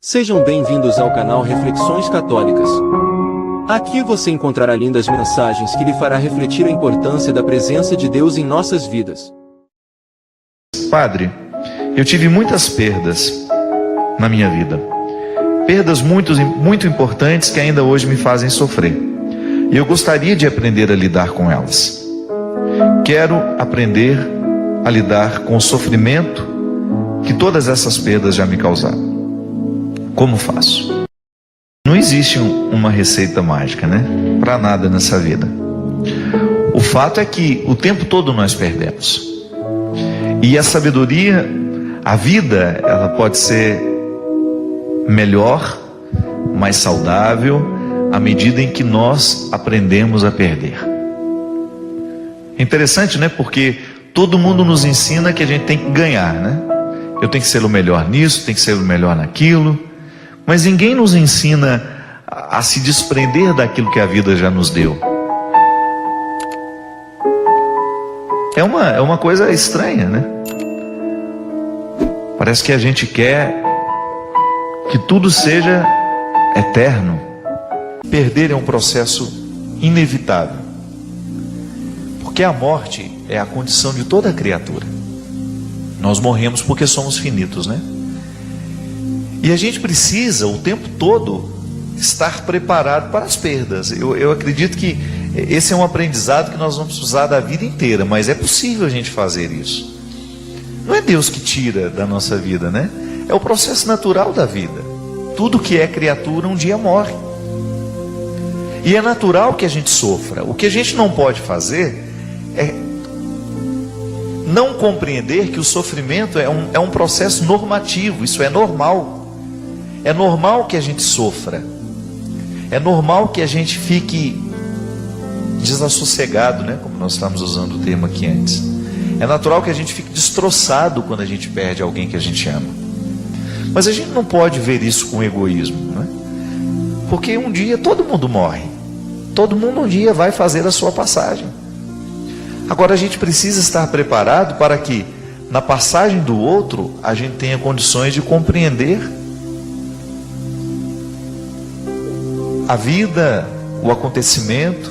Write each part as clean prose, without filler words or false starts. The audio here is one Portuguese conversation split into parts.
Sejam bem-vindos ao canal Reflexões Católicas. Aqui você encontrará lindas mensagens que lhe fará refletir a importância da presença de Deus em nossas vidas. Padre, eu tive muitas perdas na minha vida. Perdas muito importantes que ainda hoje me fazem sofrer. E eu gostaria de aprender a lidar com elas. Quero aprender a lidar com o sofrimento que todas essas perdas já me causaram. Como faço? Não existe uma receita mágica, né? Para nada nessa vida. O fato é que o tempo todo nós perdemos. E a sabedoria, a vida, ela pode ser melhor, mais saudável, à medida em que nós aprendemos a perder. É interessante, né? Porque todo mundo nos ensina que a gente tem que ganhar, né? Eu tenho que ser o melhor nisso, tenho que ser o melhor naquilo. Mas ninguém nos ensina a se desprender daquilo que a vida já nos deu. É uma coisa estranha, né? Parece que a gente quer que tudo seja eterno. Perder é um processo inevitável. Porque a morte é a condição de toda criatura. Nós morremos porque somos finitos, né? E a gente precisa o tempo todo estar preparado para as perdas. Eu acredito que esse é um aprendizado que nós vamos usar da vida inteira, mas é possível a gente fazer isso. Não é Deus que tira da nossa vida, né? É o processo natural da vida. Tudo que é criatura um dia morre. E é natural que a gente sofra. O que a gente não pode fazer é não compreender que o sofrimento é um processo normativo. Isso é normal. É normal que a gente sofra. É normal que a gente fique desassossegado, né? Como nós estamos usando o termo aqui antes. É natural que a gente fique destroçado quando a gente perde alguém que a gente ama. Mas a gente não pode ver isso com egoísmo, né? Porque um dia todo mundo morre. Todo mundo um dia vai fazer a sua passagem. Agora a gente precisa estar preparado para que na passagem do outro a gente tenha condições de compreender a vida, o acontecimento,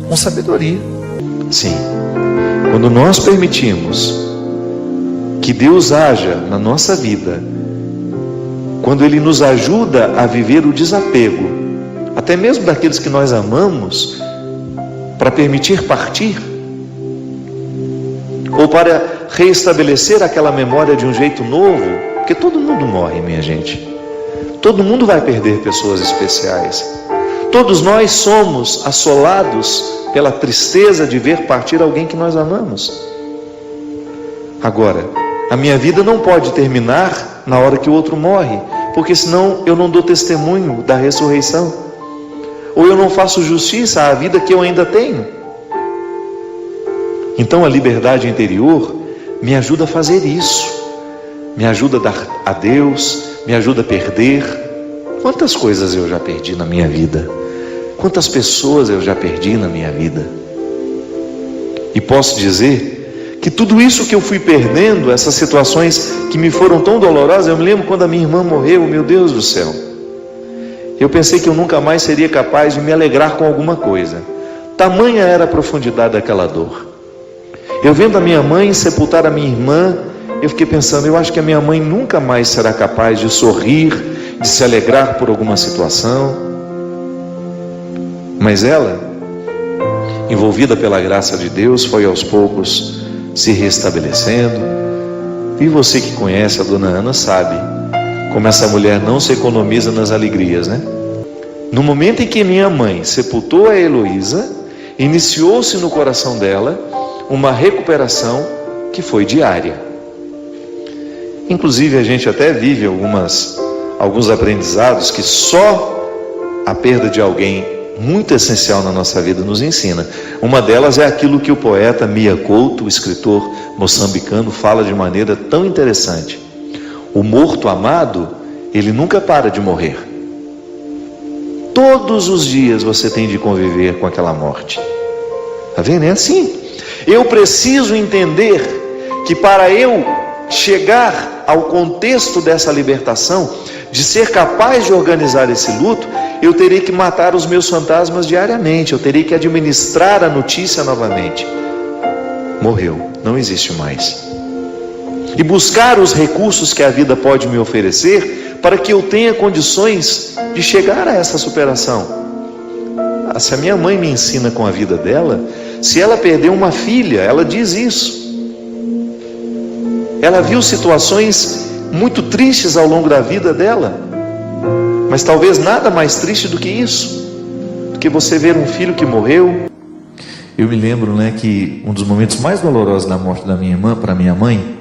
com sabedoria. Sim, quando nós permitimos que Deus haja na nossa vida, quando Ele nos ajuda a viver o desapego, até mesmo daqueles que nós amamos, para permitir partir, ou para reestabelecer aquela memória de um jeito novo, porque todo mundo morre, minha gente. Todo mundo vai perder pessoas especiais. Todos nós somos assolados pela tristeza de ver partir alguém que nós amamos. Agora, a minha vida não pode terminar na hora que o outro morre, porque senão eu não dou testemunho da ressurreição, ou eu não faço justiça à vida que eu ainda tenho. Então a liberdade interior me ajuda a fazer isso, me ajuda a dar a Deus, me ajuda a perder. Quantas coisas eu já perdi na minha vida? Quantas pessoas eu já perdi na minha vida? E posso dizer que tudo isso que eu fui perdendo, essas situações que me foram tão dolorosas, eu me lembro quando a minha irmã morreu, meu Deus do céu. Eu pensei que eu nunca mais seria capaz de me alegrar com alguma coisa. Tamanha era a profundidade daquela dor. Eu vendo a minha mãe sepultar a minha irmã, eu fiquei pensando, eu acho que a minha mãe nunca mais será capaz de sorrir, de se alegrar por alguma situação. Mas ela, envolvida pela graça de Deus, foi aos poucos se restabelecendo. E você que conhece a dona Ana sabe como essa mulher não se economiza nas alegrias, né? No momento em que minha mãe sepultou a Heloísa, iniciou-se no coração dela uma recuperação que foi diária. Inclusive a gente até vive alguns aprendizados que só a perda de alguém muito essencial na nossa vida nos ensina. Uma delas é aquilo que o poeta Mia Couto, o escritor moçambicano, fala de maneira tão interessante. O morto amado, ele nunca para de morrer. Todos os dias você tem de conviver com aquela morte. Está vendo? É assim. Eu preciso entender que para eu chegar ao contexto dessa libertação, de ser capaz de organizar esse luto, eu terei que matar os meus fantasmas diariamente, eu terei que administrar a notícia novamente. Morreu, não existe mais. E buscar os recursos que a vida pode me oferecer para que eu tenha condições de chegar a essa superação. Se a minha mãe me ensina com a vida dela, se ela perdeu uma filha, ela diz isso. Ela viu situações muito tristes ao longo da vida dela, mas talvez nada mais triste do que isso, do que você ver um filho que morreu. Eu me lembro, que um dos momentos mais dolorosos da morte da minha irmã, para minha mãe,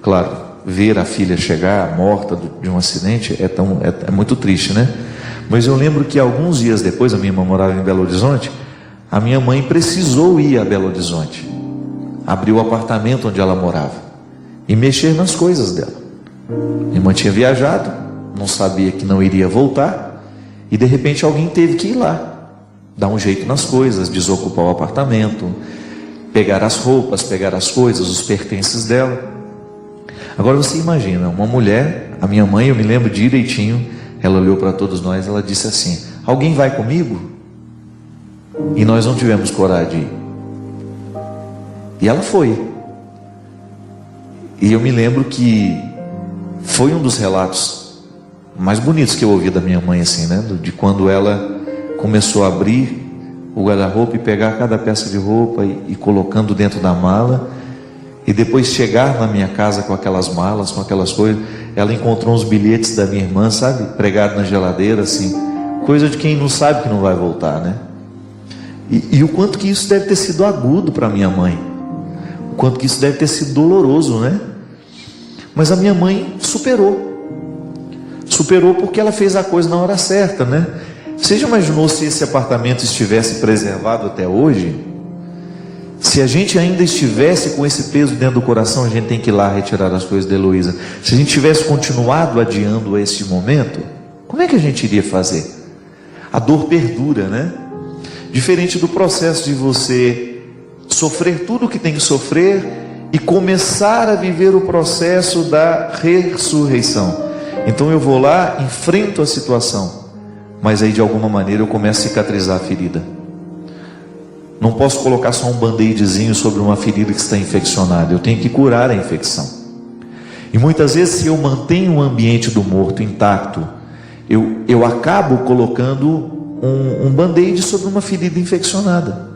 claro, ver a filha chegar morta de um acidente é muito triste, Mas eu lembro que alguns dias depois, a minha irmã morava em Belo Horizonte, a minha mãe precisou ir a Belo Horizonte, abrir o apartamento onde ela morava e mexer nas coisas dela. Minha irmã tinha viajado, não sabia que não iria voltar, e de repente alguém teve que ir lá, dar um jeito nas coisas, desocupar o apartamento, pegar as roupas, pegar as coisas, os pertences dela. Agora você imagina, uma mulher, a minha mãe, eu me lembro direitinho, ela olhou para todos nós, ela disse assim: alguém vai comigo? E nós não tivemos coragem de ir. E ela foi. E eu me lembro que foi um dos relatos mais bonitos que eu ouvi da minha mãe, assim, de quando ela começou a abrir o guarda-roupa e pegar cada peça de roupa e colocando dentro da mala, e depois chegar na minha casa com aquelas malas, com aquelas coisas. Ela encontrou uns bilhetes da minha irmã, sabe, pregado na geladeira, assim, coisa de quem não sabe que não vai voltar, E o quanto que isso deve ter sido agudo para minha mãe, o quanto que isso deve ter sido doloroso, Mas a minha mãe superou porque ela fez a coisa na hora certa, Você já imaginou se esse apartamento estivesse preservado até hoje? Se a gente ainda estivesse com esse peso dentro do coração, a gente tem que ir lá retirar as coisas de Heloísa. Se a gente tivesse continuado adiando esse momento, como é que a gente iria fazer? A dor perdura, Diferente do processo de você sofrer tudo o que tem que sofrer e começar a viver o processo da ressurreição. Então eu vou lá, enfrento a situação, mas aí de alguma maneira eu começo a cicatrizar a ferida. Não posso colocar só um band-aidzinho sobre uma ferida que está infeccionada, eu tenho que curar a infecção. E muitas vezes, se eu mantenho o ambiente do morto intacto, eu acabo colocando um band-aid sobre uma ferida infeccionada.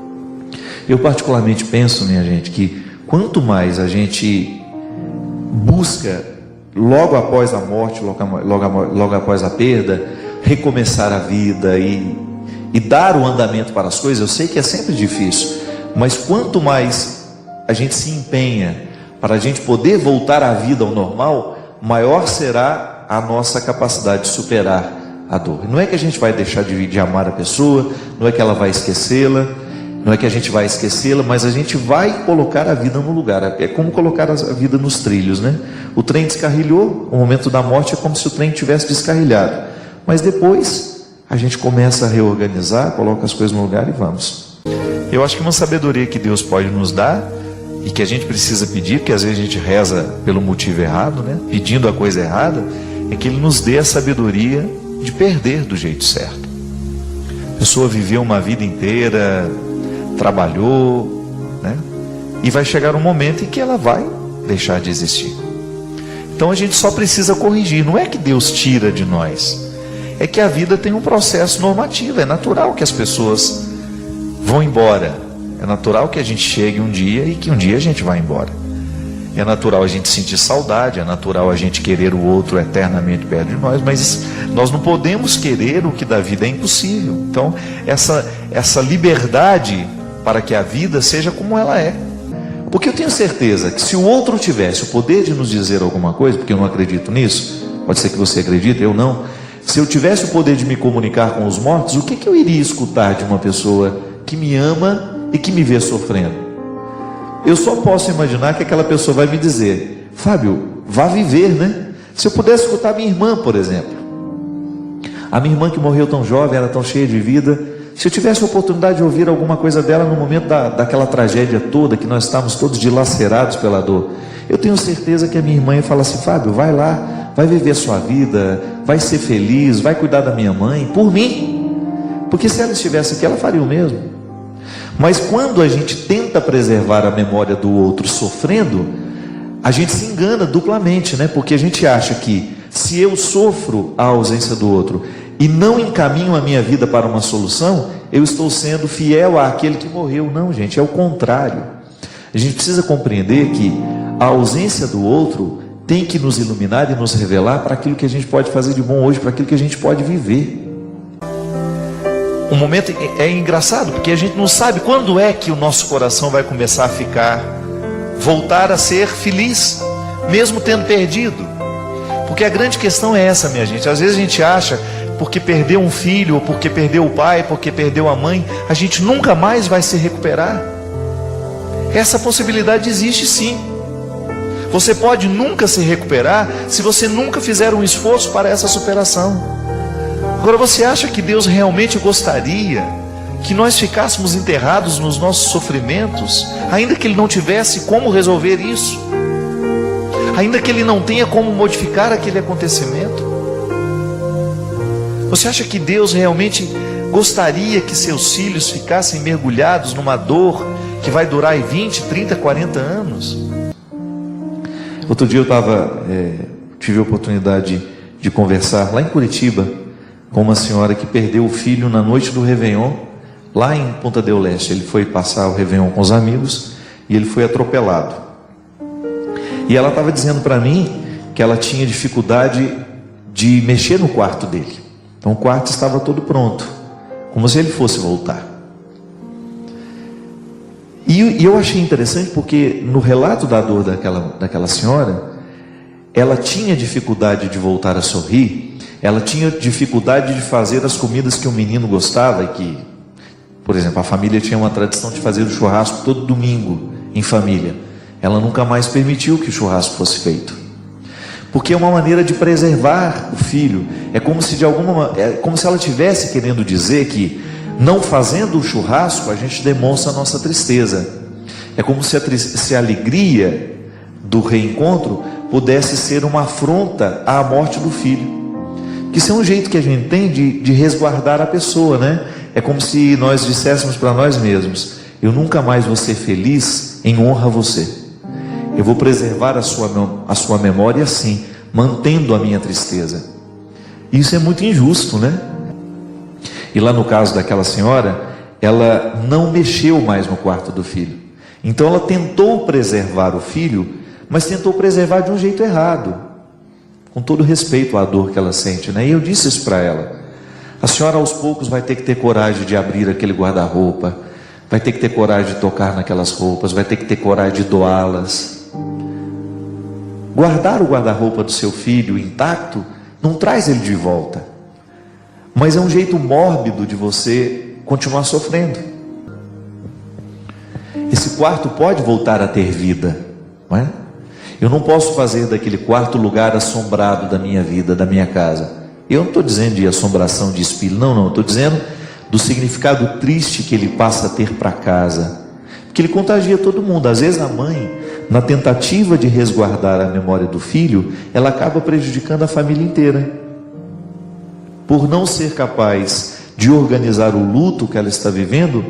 Eu particularmente penso, minha gente, que quanto mais a gente busca, logo após a morte, logo após a perda, recomeçar a vida e dar o andamento para as coisas, eu sei que é sempre difícil, mas quanto mais a gente se empenha para a gente poder voltar à vida ao normal, maior será a nossa capacidade de superar a dor. Não é que a gente vai deixar de amar a pessoa, não é que ela vai esquecê-la, não é que a gente vai esquecê-la, mas a gente vai colocar a vida no lugar. É como colocar a vida nos trilhos, O trem descarrilhou, o momento da morte é como se o trem tivesse descarrilhado, mas depois a gente começa a reorganizar, coloca as coisas no lugar e vamos. Eu acho que uma sabedoria que Deus pode nos dar e que a gente precisa pedir, porque às vezes a gente reza pelo motivo errado, pedindo a coisa errada, é que Ele nos dê a sabedoria de perder do jeito certo. A pessoa viveu uma vida inteira, trabalhou, e vai chegar um momento em que ela vai deixar de existir. Então a gente só precisa corrigir. Não é que Deus tira de nós, é que a vida tem um processo normativo. É natural que as pessoas vão embora, é natural que a gente chegue um dia e que um dia a gente vai embora. É natural a gente sentir saudade, é natural a gente querer o outro eternamente perto de nós, mas nós não podemos querer o que da vida é impossível. Então essa liberdade para que a vida seja como ela é. Porque eu tenho certeza que se o outro tivesse o poder de nos dizer alguma coisa, porque eu não acredito nisso, pode ser que você acredite, eu não. Se eu tivesse o poder de me comunicar com os mortos, o que eu iria escutar de uma pessoa que me ama e que me vê sofrendo? Eu só posso imaginar que aquela pessoa vai me dizer: Fábio, vá viver, Se eu pudesse escutar minha irmã, por exemplo, a minha irmã que morreu tão jovem, era tão cheia de vida. Se eu tivesse a oportunidade de ouvir alguma coisa dela no momento daquela tragédia toda, que nós estávamos todos dilacerados pela dor, eu tenho certeza que a minha irmã ia falar assim: Fábio, vai lá, vai viver a sua vida, vai ser feliz, vai cuidar da minha mãe, por mim. Porque se ela estivesse aqui, ela faria o mesmo. Mas quando a gente tenta preservar a memória do outro sofrendo, a gente se engana duplamente, né? Porque a gente acha que se eu sofro a ausência do outro e não encaminho a minha vida para uma solução, eu estou sendo fiel àquele que morreu. Não, gente, é o contrário. A gente precisa compreender que a ausência do outro tem que nos iluminar e nos revelar para aquilo que a gente pode fazer de bom hoje, para aquilo que a gente pode viver. Um momento é engraçado, porque a gente não sabe quando é que o nosso coração vai começar a voltar a ser feliz, mesmo tendo perdido. Porque a grande questão é essa, minha gente. Às vezes a gente acha, porque perdeu um filho, ou porque perdeu o pai, porque perdeu a mãe, a gente nunca mais vai se recuperar. Essa possibilidade existe sim. Você pode nunca se recuperar se você nunca fizer um esforço para essa superação. Agora, você acha que Deus realmente gostaria que nós ficássemos enterrados nos nossos sofrimentos, ainda que Ele não tivesse como resolver isso? Ainda que Ele não tenha como modificar aquele acontecimento? Você acha que Deus realmente gostaria que seus filhos ficassem mergulhados numa dor que vai durar 20, 30, 40 anos? Outro dia tive a oportunidade de conversar lá em Curitiba com uma senhora que perdeu o filho na noite do Réveillon, lá em Punta del Este. Ele foi passar o Réveillon com os amigos e ele foi atropelado. E ela estava dizendo para mim que ela tinha dificuldade de mexer no quarto dele. Então o quarto estava todo pronto, como se ele fosse voltar. E eu achei interessante porque no relato da dor daquela senhora, ela tinha dificuldade de voltar a sorrir, ela tinha dificuldade de fazer as comidas que o menino gostava, e que, por exemplo, a família tinha uma tradição de fazer o churrasco todo domingo em família. Ela nunca mais permitiu que o churrasco fosse feito, porque é uma maneira de preservar o filho. É como se ela estivesse querendo dizer que, não fazendo o churrasco, a gente demonstra a nossa tristeza. É como se a alegria do reencontro pudesse ser uma afronta à morte do filho. Que isso é um jeito que a gente tem de resguardar a pessoa, né? É como se nós disséssemos para nós mesmos: eu nunca mais vou ser feliz em honra a você. Eu vou preservar a sua memória assim, mantendo a minha tristeza. Isso é muito injusto, né? E lá no caso daquela senhora, ela não mexeu mais no quarto do filho. Então ela tentou preservar o filho, mas tentou preservar de um jeito errado, com todo respeito à dor que ela sente, né? E eu disse isso para ela: a senhora aos poucos vai ter que ter coragem de abrir aquele guarda-roupa, vai ter que ter coragem de tocar naquelas roupas, vai ter que ter coragem de doá-las. Guardar o guarda-roupa do seu filho intacto não traz ele de volta, mas é um jeito mórbido de você continuar sofrendo. Esse quarto pode voltar a ter vida, não é? Eu não posso fazer daquele quarto lugar assombrado da minha vida, da minha casa. Eu não estou dizendo de assombração de espírito, não, estou dizendo do significado triste que ele passa a ter para casa, porque ele contagia todo mundo. Às vezes a mãe, na tentativa de resguardar a memória do filho, ela acaba prejudicando a família inteira, por não ser capaz de organizar o luto que ela está vivendo.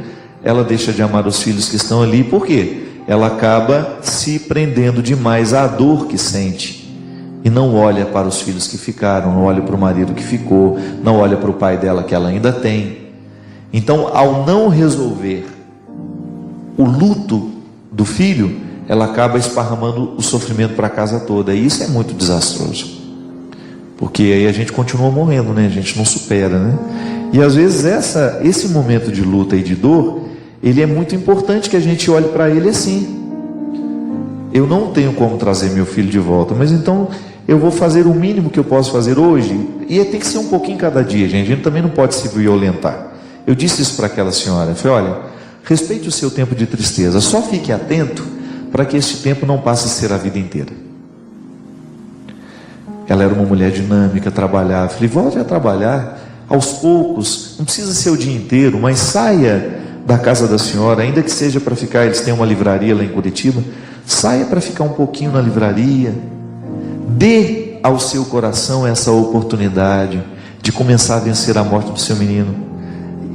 Ela deixa de amar os filhos que estão ali. Por quê? Ela acaba se prendendo demais à dor que sente, e não olha para os filhos que ficaram, não olha para o marido que ficou, não olha para o pai dela que ela ainda tem. Então, ao não resolver o luto do filho, ela acaba esparramando o sofrimento para a casa toda. E isso é muito desastroso, porque aí a gente continua morrendo, né? A gente não supera, né? E às vezes esse momento de luta e de dor, ele é muito importante que a gente olhe para ele assim: eu não tenho como trazer meu filho de volta, mas então eu vou fazer o mínimo que eu posso fazer hoje. E tem que ser um pouquinho cada dia, gente. A gente também não pode se violentar. Eu disse isso para aquela senhora. Eu falei: olha, respeite o seu tempo de tristeza, só fique atento para que este tempo não passe a ser a vida inteira. Ela era uma mulher dinâmica, trabalhava. Eu falei: volte a trabalhar, aos poucos, não precisa ser o dia inteiro, mas saia da casa da senhora, ainda que seja para ficar, eles têm uma livraria lá em Curitiba, saia para ficar um pouquinho na livraria, dê ao seu coração essa oportunidade de começar a vencer a morte do seu menino.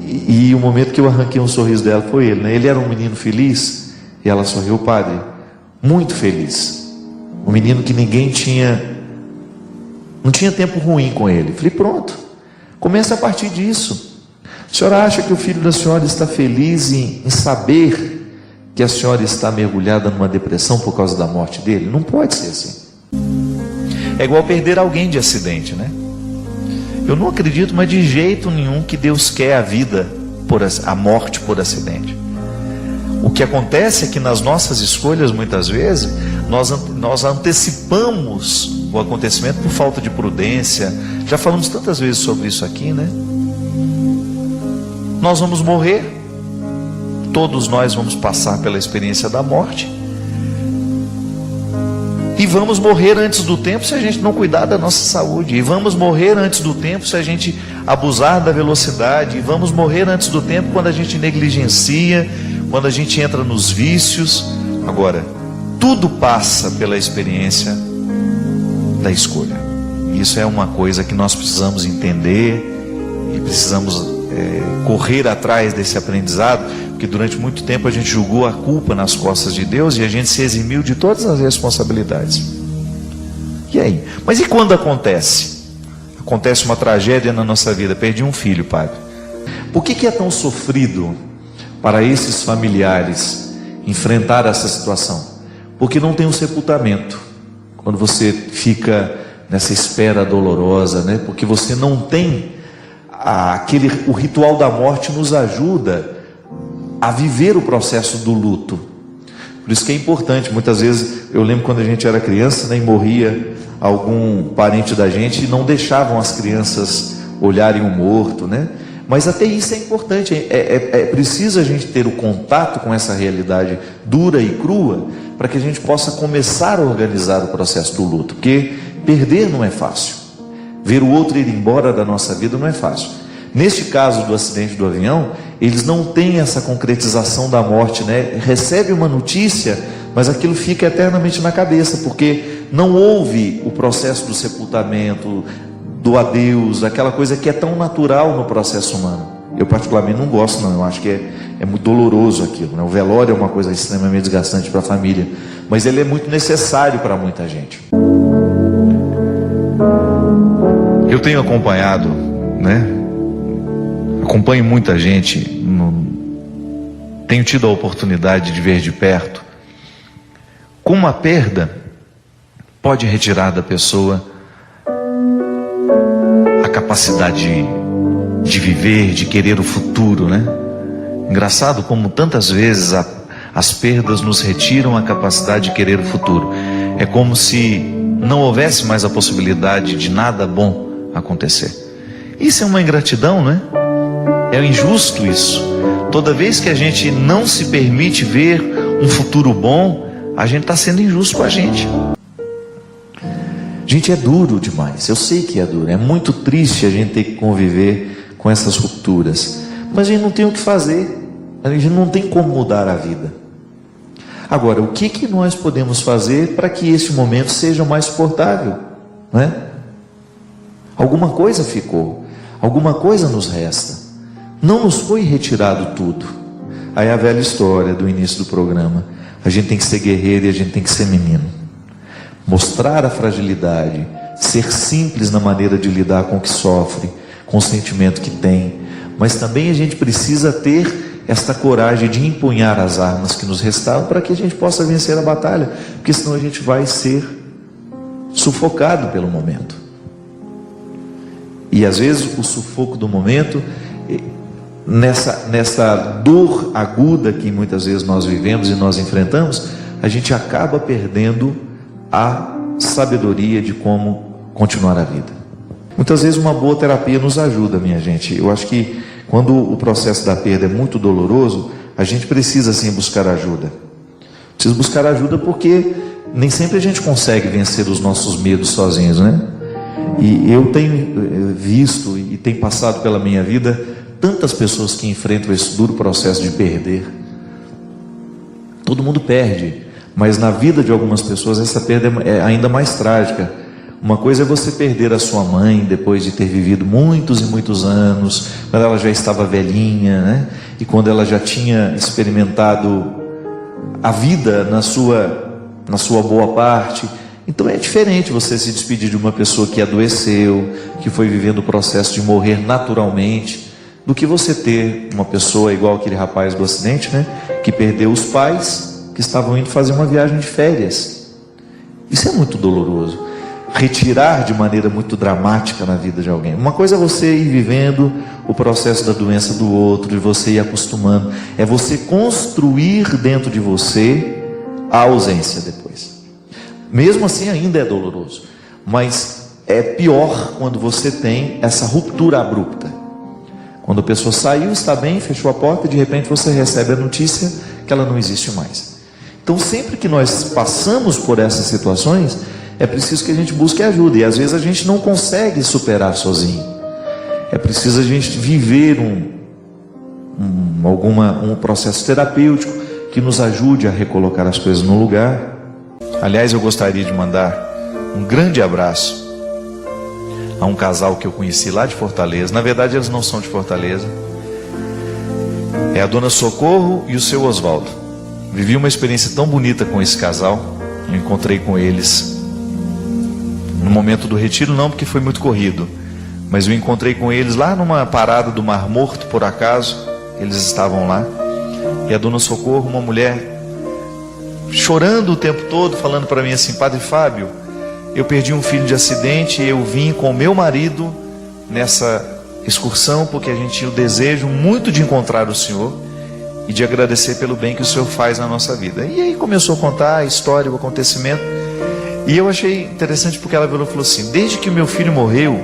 E o momento que eu arranquei um sorriso dela foi ele, né? Ele era um menino feliz, e ela sorriu, padre, muito feliz, um menino que não tinha tempo ruim com ele. Falei, pronto, começa a partir disso. A senhora acha que o filho da senhora está feliz em saber que a senhora está mergulhada numa depressão por causa da morte dele? Não pode ser assim. É igual perder alguém de acidente, né? Eu não acredito, mas de jeito nenhum, que Deus quer a morte por acidente. O que acontece é que nas nossas escolhas, muitas vezes, nós antecipamos o acontecimento por falta de prudência. Já falamos tantas vezes sobre isso aqui, né? Nós vamos morrer, todos nós vamos passar pela experiência da morte, e vamos morrer antes do tempo se a gente não cuidar da nossa saúde, e vamos morrer antes do tempo se a gente abusar da velocidade, e vamos morrer antes do tempo quando a gente negligencia, quando a gente entra nos vícios. Agora, tudo passa pela experiência da escolha. Isso é uma coisa que nós precisamos entender e precisamos correr atrás desse aprendizado, porque durante muito tempo a gente jogou a culpa nas costas de Deus e a gente se eximiu de todas as responsabilidades. E aí? Mas e quando acontece? Acontece uma tragédia na nossa vida, perdi um filho, padre. Por que é tão sofrido para esses familiares enfrentar essa situação? Porque não tem um sepultamento. Quando você fica nessa espera dolorosa, né? Porque você não tem o ritual da morte nos ajuda a viver o processo do luto. Por isso que é importante. Muitas vezes, eu lembro quando a gente era criança, né, e morria algum parente da gente, e não deixavam as crianças olharem o morto, né? Mas até isso é importante. É preciso a gente ter o contato com essa realidade dura e crua, para que a gente possa começar a organizar o processo do luto. Porque perder não é fácil. Ver o outro ir embora da nossa vida não é fácil. Neste caso do acidente do avião, eles não têm essa concretização da morte, né? Recebe uma notícia, mas aquilo fica eternamente na cabeça, porque não houve o processo do sepultamento, do adeus, aquela coisa que é tão natural no processo humano. Eu particularmente não gosto, não. Eu acho que é muito doloroso aquilo, né? O velório é uma coisa extremamente desgastante para a família, mas ele é muito necessário para muita gente. Eu tenho acompanhado, né? Acompanho muita gente, tenho tido a oportunidade de ver de perto como a perda pode retirar da pessoa a capacidade de viver, de querer o futuro, né? Engraçado como tantas vezes as perdas nos retiram a capacidade de querer o futuro. É como se não houvesse mais a possibilidade de nada bom acontecer. Isso é uma ingratidão, né? É injusto isso. Toda vez que a gente não se permite ver um futuro bom, a gente está sendo injusto com a gente. Gente, é duro demais. Eu sei que é duro. É muito triste a gente ter que conviver com essas rupturas. Mas a gente não tem o que fazer. A gente não tem como mudar a vida. Agora, o que nós podemos fazer para que esse momento seja mais suportável? Né? Alguma coisa ficou. Alguma coisa nos resta. Não nos foi retirado tudo. Aí a velha história do início do programa. A gente tem que ser guerreiro e a gente tem que ser menino. Mostrar a fragilidade, ser simples na maneira de lidar com o que sofre, com o sentimento que tem. Mas também a gente precisa ter esta coragem de empunhar as armas que nos restaram para que a gente possa vencer a batalha. Porque senão a gente vai ser sufocado pelo momento. E às vezes o sufoco do momento, nessa dor aguda que muitas vezes nós vivemos e nós enfrentamos, a gente acaba perdendo a sabedoria de como continuar a vida. Muitas vezes uma boa terapia nos ajuda, minha gente. Eu acho que quando o processo da perda é muito doloroso, a gente precisa sim buscar ajuda. Precisa buscar ajuda porque nem sempre a gente consegue vencer os nossos medos sozinhos, né? E eu tenho visto e tem passado pela minha vida tantas pessoas que enfrentam esse duro processo de perder. Todo mundo perde, mas na vida de algumas pessoas essa perda é ainda mais trágica. Uma coisa é você perder a sua mãe depois de ter vivido muitos e muitos anos, quando ela já estava velhinha, né? E quando ela já tinha experimentado a vida na sua boa parte. Então é diferente você se despedir de uma pessoa que adoeceu, que foi vivendo o processo de morrer naturalmente, do que você ter uma pessoa igual aquele rapaz do acidente, né? Que perdeu os pais, que estavam indo fazer uma viagem de férias. Isso é muito doloroso. Retirar de maneira muito dramática na vida de alguém. Uma coisa é você ir vivendo o processo da doença do outro, de você ir acostumando. É você construir dentro de você a ausência depois. Mesmo assim ainda é doloroso, mas é pior quando você tem essa ruptura abrupta. Quando a pessoa saiu, está bem, fechou a porta e de repente você recebe a notícia que ela não existe mais. Então sempre que nós passamos por essas situações, é preciso que a gente busque ajuda, e às vezes a gente não consegue superar sozinho. É preciso a gente viver um processo terapêutico que nos ajude a recolocar as coisas no lugar. Aliás, eu gostaria de mandar um grande abraço a um casal que eu conheci lá de Fortaleza. Na verdade, eles não são de Fortaleza. É a dona Socorro e o seu Oswaldo. Vivi uma experiência tão bonita com esse casal. Eu encontrei com eles no momento do retiro, não porque foi muito corrido, mas eu encontrei com eles lá numa parada do Mar Morto, por acaso. Eles estavam lá. E a dona Socorro, uma mulher chorando o tempo todo, falando para mim assim: Padre Fábio, eu perdi um filho de acidente e eu vim com o meu marido nessa excursão porque a gente tinha o desejo muito de encontrar o Senhor e de agradecer pelo bem que o Senhor faz na nossa vida. E aí começou a contar a história, o acontecimento, e eu achei interessante porque ela virou e falou assim: desde que o meu filho morreu,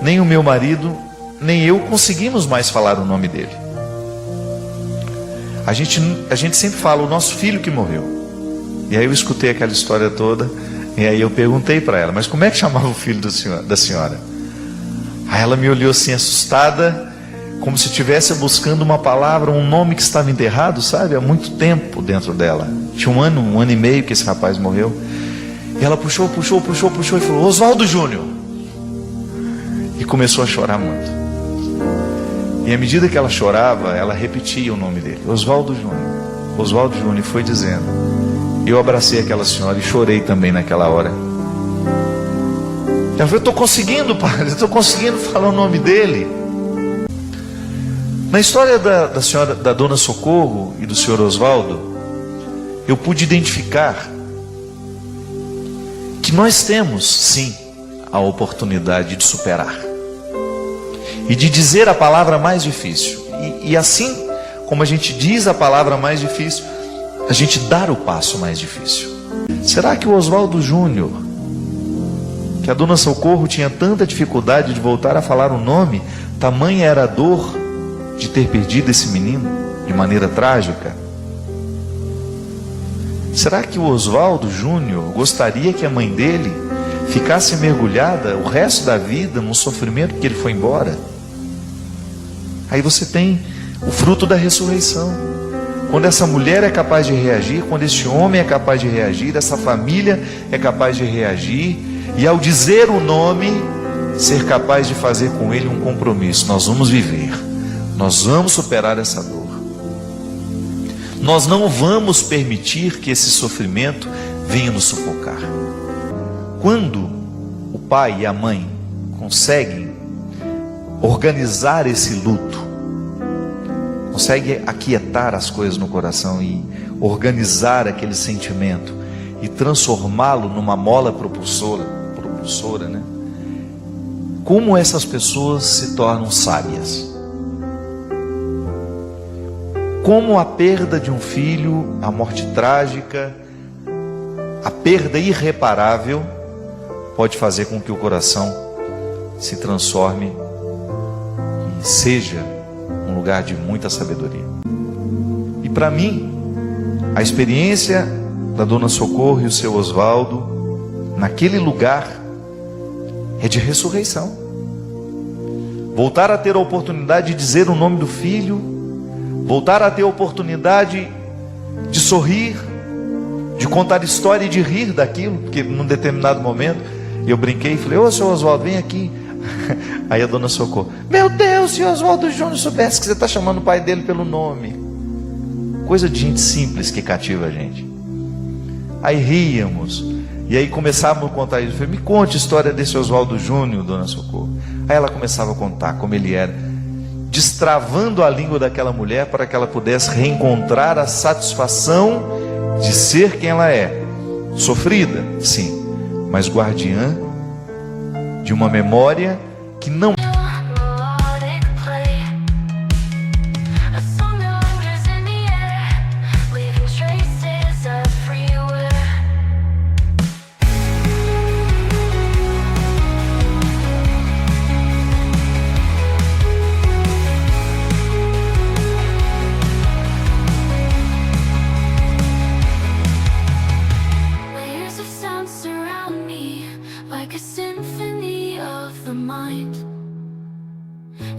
nem o meu marido nem eu conseguimos mais falar o nome dele. A gente sempre fala o nosso filho que morreu. E aí eu escutei aquela história toda, e aí eu perguntei para ela: mas como é que chamava o filho da senhora? Aí ela me olhou assim assustada, como se estivesse buscando uma palavra, um nome que estava enterrado, sabe? Há muito tempo dentro dela. Tinha um ano e meio que esse rapaz morreu. E ela puxou e falou: Oswaldo Júnior. E começou a chorar muito. E à medida que ela chorava, ela repetia o nome dele: Oswaldo Júnior. Oswaldo Júnior foi dizendo. Eu abracei aquela senhora e chorei também naquela hora. Ela falou: eu estou conseguindo, padre, eu estou conseguindo falar o nome dele. Na história da senhora, da dona Socorro e do senhor Oswaldo, eu pude identificar que nós temos sim a oportunidade de superar e de dizer a palavra mais difícil, e assim como a gente diz a palavra mais difícil, a gente dar o passo mais difícil. Será que o Oswaldo Júnior, que a dona Socorro tinha tanta dificuldade de voltar a falar o nome, tamanha era a dor de ter perdido esse menino de maneira trágica? Será que o Oswaldo Júnior gostaria que a mãe dele ficasse mergulhada o resto da vida no sofrimento porque ele foi embora? Aí você tem o fruto da ressurreição. Quando essa mulher é capaz de reagir, quando esse homem é capaz de reagir, essa família é capaz de reagir, e ao dizer o nome, ser capaz de fazer com ele um compromisso: nós vamos viver, nós vamos superar essa dor, nós não vamos permitir que esse sofrimento venha nos sufocar. Quando o pai e a mãe conseguem organizar esse luto, consegue aquietar as coisas no coração e organizar aquele sentimento e transformá-lo numa mola propulsora, né? Como essas pessoas se tornam sábias. Como a perda de um filho, a morte trágica, a perda irreparável pode fazer com que o coração se transforme e seja um lugar de muita sabedoria. E para mim, a experiência da dona Socorro e o seu Oswaldo naquele lugar é de ressurreição. Voltar a ter a oportunidade de dizer o nome do filho, voltar a ter a oportunidade de sorrir, de contar história e de rir daquilo, porque num determinado momento eu brinquei e falei: ô, seu Oswaldo, vem aqui. Aí a dona Socorro: meu Deus, se o Oswaldo Júnior soubesse que você está chamando o pai dele pelo nome. Coisa de gente simples que cativa a gente. Aí ríamos, e aí começávamos a contar isso. Eu falei: me conte a história desse Oswaldo Júnior, dona Socorro. Aí ela começava a contar como ele era, destravando a língua daquela mulher para que ela pudesse reencontrar a satisfação de ser quem ela é. Sofrida, sim, mas guardiã de uma memória que não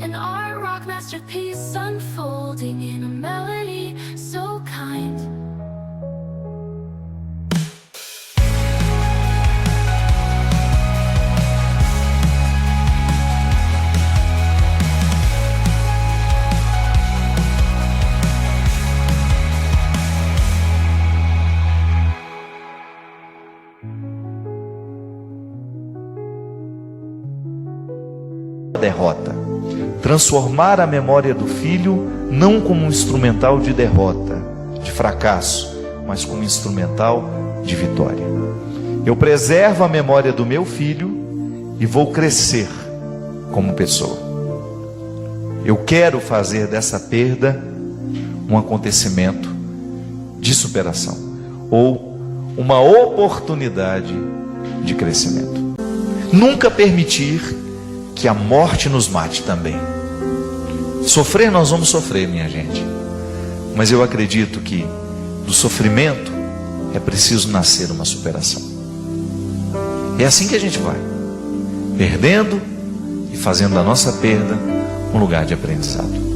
an art rock masterpiece unfolding in a melody so kind. derrota. Transformar a memória do filho não como um instrumental de derrota, de fracasso, mas como instrumental de vitória. Eu preservo a memória do meu filho e vou crescer como pessoa. Eu quero fazer dessa perda um acontecimento de superação ou uma oportunidade de crescimento. Nunca permitir que a morte nos mate também. Sofrer nós vamos sofrer, minha gente, mas eu acredito que do sofrimento é preciso nascer uma superação. É assim que a gente vai, perdendo e fazendo da nossa perda um lugar de aprendizado.